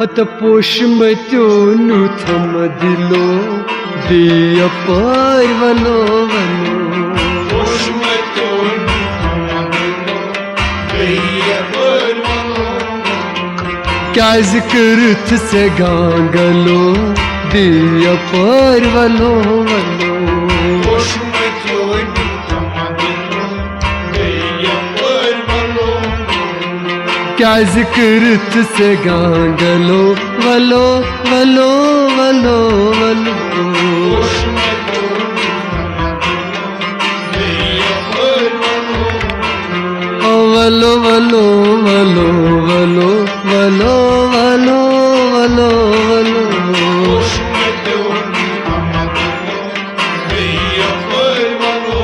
हत पोष मत्यो नु थम दिलो दिया पार वलो वलो पोष मत्यो नु थम दिलो दिया पार वलो क्या जिक्र से गांगलो दिया पार वलो वलो पोष मत्यो नु थम दिलो दिया पार वलो क्या जिक्र से गांगलो वलो वलो वलो वलो पोष मत्यो नु थम दिया पार वलो वलो वलो वलो वलो वलो वलो वलो वलो पोष मत्यो नु थम दिलो दिया पार वलो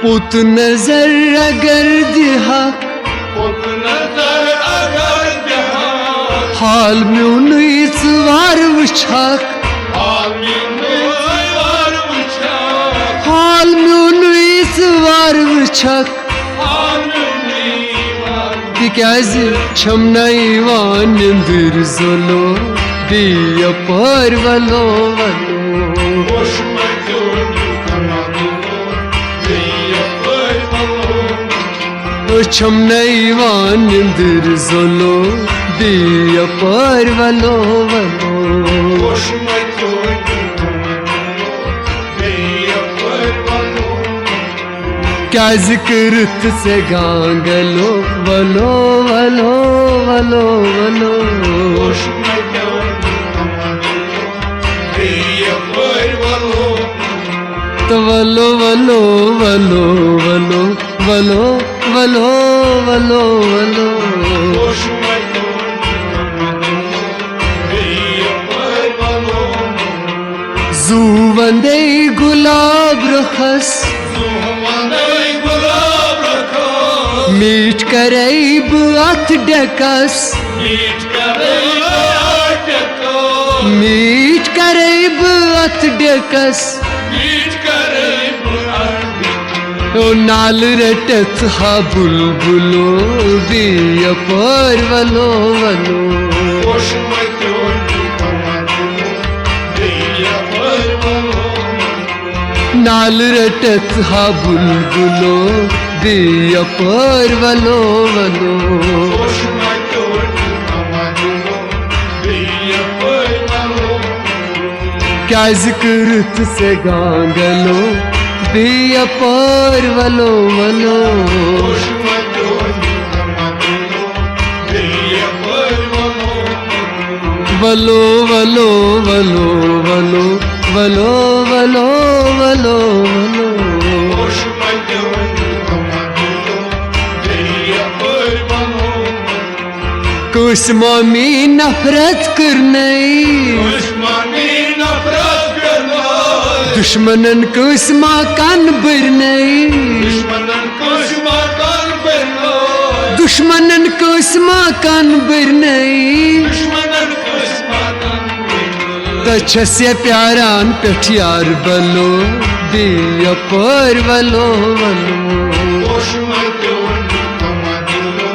पुत नजर अगर दिहा पुत नजर अगर जहां हाल में उन्नीस वार वछाक हाल में वार वछा हाल में उन्नीस वार वछाक हाल में वार तिकाज छमनाई वान निंदर जोलो दिया पार वलो वलो पोष मत्यो नु थम दिलो दिया पार वलो छमनाई वान निंदर जोलो दिया पार वलो वलो पोष मत्यो नु थम दिलो दिया पार वलो क्या जिक्र से गांगलो वलो वलो वलो वलो पोष मत्यो नु थम दिलो दिया पार वलो तो वलो वलो वलो वलो वलो वलो वलो वलो पोष मत्यो नु थम दिलो दिया पार वलो जुवंदे गुलाब रखस सुमंदई गुलाब रखो मीठ करैब अथ डकस मीठ करे आटको मीठ करैब अथ डकस मीठ करे ओ नाल रटत हा बुलबुलो दिया पार वलो वलो पोष मत्यो नु थम दिलो दिया पार वलो नाल रटत हा बुलबुलो दिया पार वलो वलो पोष मत्यो नु थम दिलो दिया पार वलो क्या जिक्र से गांगलो दिया पार वलो वलो पोष मत्यो नु थम दिलो दिया पार वलो वलो वलो वलो वलो वलो वलो वलो वलो पोष मत्यो नु थम दिलो दिया पार वलो कुछ मामी नफरत करनई दुश्मनी नफरत करना दुश्मनन कुछ माकान बरनई दुश्मनन को शुमाकान करना दुश्मनन कुछ माकान बरनई दुश्मनन को शुमाकान करना तछसे प्यारान पेठियार बलो दिया पार वलो वलो पोष मत्यो नु थम दिलो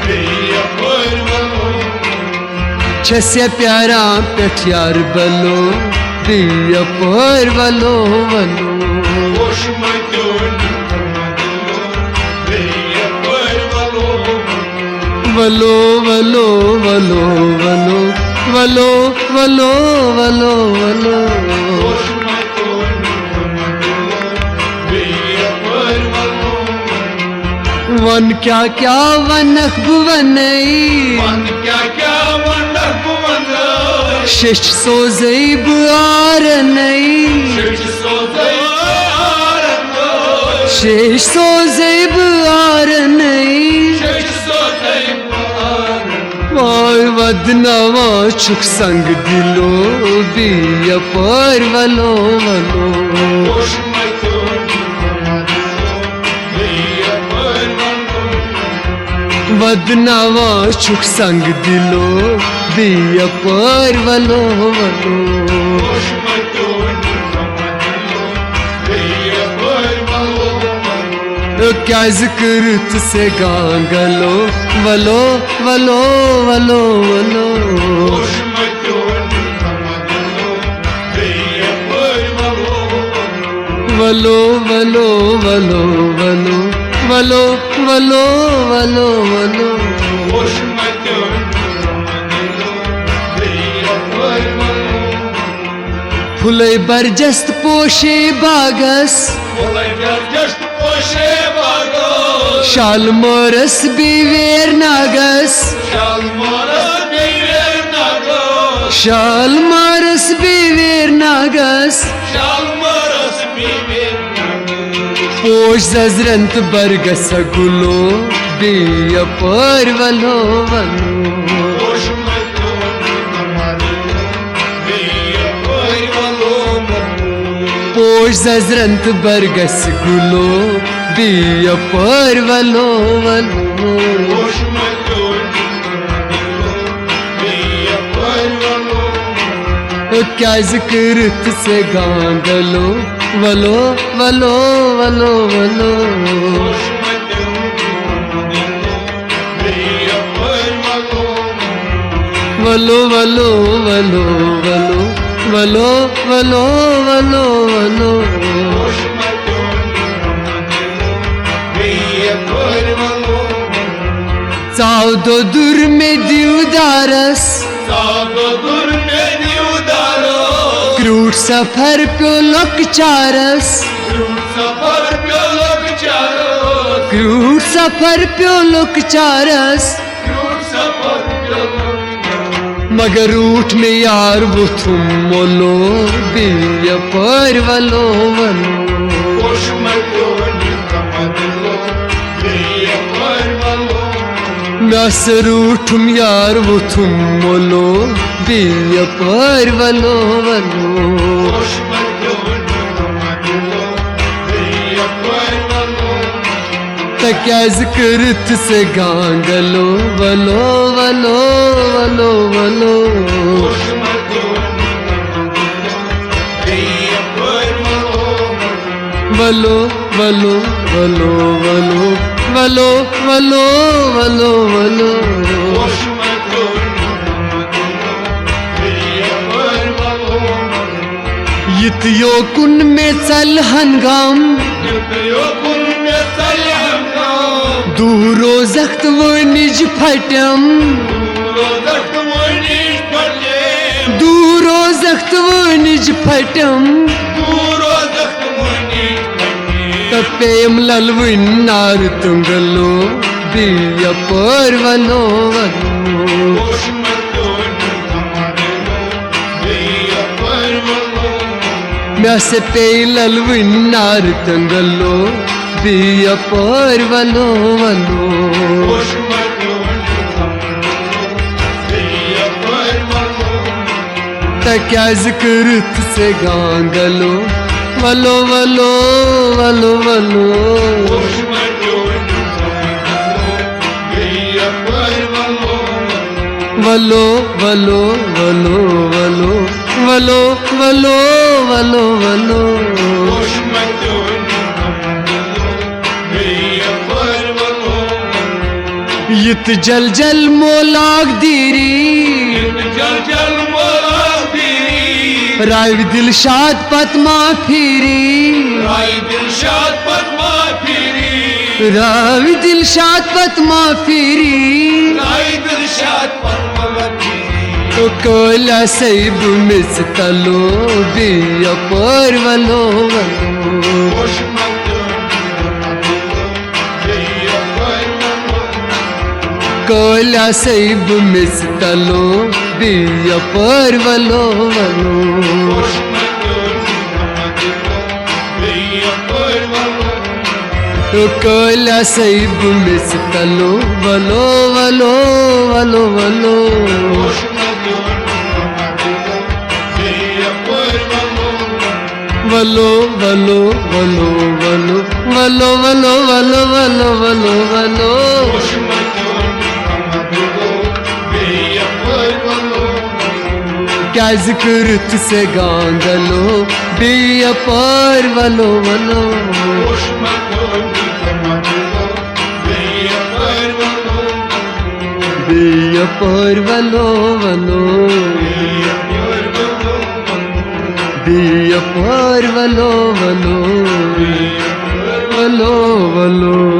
दिया पार वलो छसे प्यारा पेठियार बलो दिया पार वलो वलो पोष मत्यो नु थम दिलो दिया पार वलो वलो वलो वलो वलो वलो वलो वलो वलो पोष मत्यो नु थम दिलो दिया पार वलो वन क्या क्या वनख भुवनई मन क्या क्या वंडर कुमंदा शिश सोजेब आरनई शिश सोते आरंगो शिश सोजेब आरनई शिश सोते आरंगो वाय वदनवा छुक संग दिलो दिया पार वलो वलो पोष मत्यो नु थम दिलो दिया पार वलो वदनवा छुक संग दिलो दिया पार वलो वलो पोष मत्यो नु थम दिलो दिया पार वलो क्या जिक्र से गांगलो वलो वलो वलो वलो वलो वलो वलो वलो वलो वलो वलो वलो फुले बरजस्त पोशे बागस शाल मोरस बीवेर नागस शाल मोरस बीवेर नागस पोश जजरंत बरगस गुलो बिया पर वलो वलो पोश जजरंत बरगस गुलो बिया पर वलो वलो क्या जिक्र से गांगलो वलो वलो वलो वलो वलो वलो वलो वलो वलो वलो वलो वलो चावदो दूर में दिवदारस क्रूट सफर प्यो लोक चारस क्रूट सफर प्यो लोक चारस मगर ऊठ में यार वो तुम मोलो बिया पर वलो वलो नसर उठुम यार वो तुम मोलो बिया पर वलो वलो क्या जिक्र से गांगलो वलो वलो वलो वलो वलो वलो वलो वलो वलो वलो वलो यितियो कुन में चल हंगाम दूरो जख्त वो निज फटम दूरो जख्त वो निज फटम तपेम ललविन नार तुंगलो बिया पर वलो वलो मैं से पे ललविन नार तुंगलो बिया पर वलो वलो क्या जिक्र से गांगलो वलो वलो वलो वलो वलो वलो वलो वलो वलो वलो वलो वलो यित जल जल मोलाग दीरी राय दिलशाद पद्मा फिरी राय दिलशाद पद्मा फिरी तो कोला सैब मिस तलो बिया पर वलो वलो कोला सैब मिस तलो बिया पर वलो वलो तो कोला सैब मिस तलो वलो वलो वलो वलो वलो वलो वलो वलो वलो वलो वलो वलो वलो वलो क्या जिक्र से गांगलो बिया पर वलो वलो दिया पर वलो वलो दिया पर वलो वलो वलो वलो